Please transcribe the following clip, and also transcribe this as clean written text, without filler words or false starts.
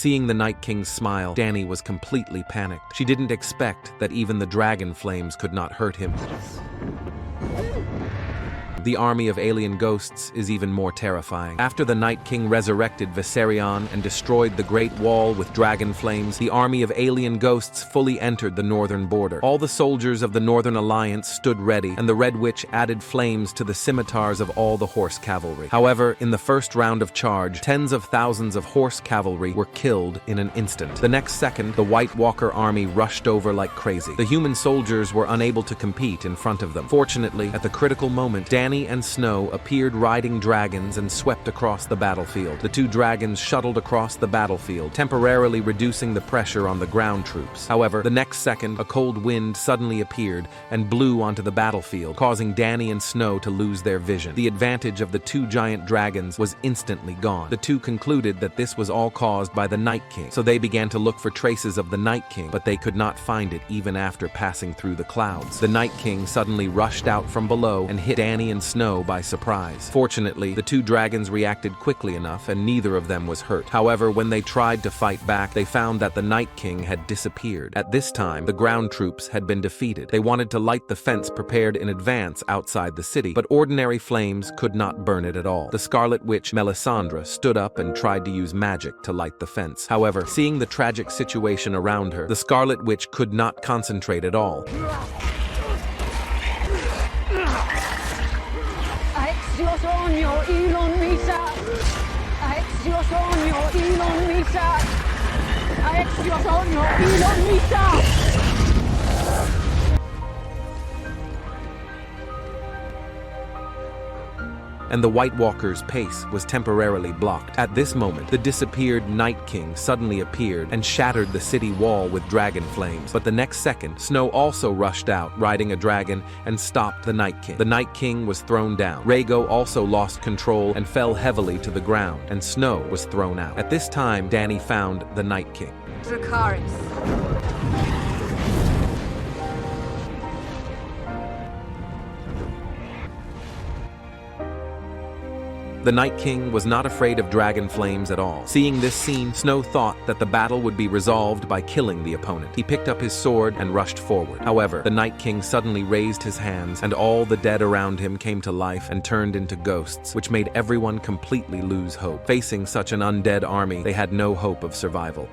Seeing the Night King's smile, Dani was completely panicked. She didn't expect that even the dragon flames could not hurt him. The army of alien ghosts is even more terrifying. After the Night King resurrected Viserion and destroyed the Great Wall with dragon flames, the army of alien ghosts fully entered the northern border. All the soldiers of the Northern Alliance stood ready, and the Red Witch added flames to the scimitars of all the horse cavalry. However, in the first round of charge, tens of thousands of horse cavalry were killed in an instant. The next second, the White Walker army rushed over like crazy. The human soldiers were unable to compete in front of them. Fortunately, at the critical moment, Dani and Snow appeared riding dragons and swept across the battlefield. The two dragons shuttled across the battlefield, temporarily reducing the pressure on the ground troops. However, the next second, a cold wind suddenly appeared and blew onto the battlefield, causing Dani and Snow to lose their vision. The advantage of the two giant dragons was instantly gone. The two concluded that this was all caused by the Night King, so they began to look for traces of the Night King, but they could not find it even after passing through the clouds. The Night King suddenly rushed out from below and hit Dani and Snow by surprise. Fortunately, the two dragons reacted quickly enough and neither of them was hurt. However, when they tried to fight back, they found that the Night King had disappeared. At this time, the ground troops had been defeated. They wanted to light the fence prepared in advance outside the city, but ordinary flames could not burn it at all. The Scarlet Witch Melisandre stood up and tried to use magic to light the fence. However, seeing the tragic situation around her, the Scarlet Witch could not concentrate at all. And the White Walker's pace was temporarily blocked. At this moment, the disappeared Night King suddenly appeared and shattered the city wall with dragon flames. But the next second, Snow also rushed out, riding a dragon, and stopped the Night King. The Night King was thrown down. Rhaego also lost control and fell heavily to the ground, and Snow was thrown out. At this time, Dani found the Night King. Dracarys. The Night King was not afraid of dragon flames at all. Seeing this scene, Snow thought that the battle would be resolved by killing the opponent. He picked up his sword and rushed forward. However, the Night King suddenly raised his hands, and all the dead around him came to life and turned into ghosts, which made everyone completely lose hope. Facing such an undead army, they had no hope of survival.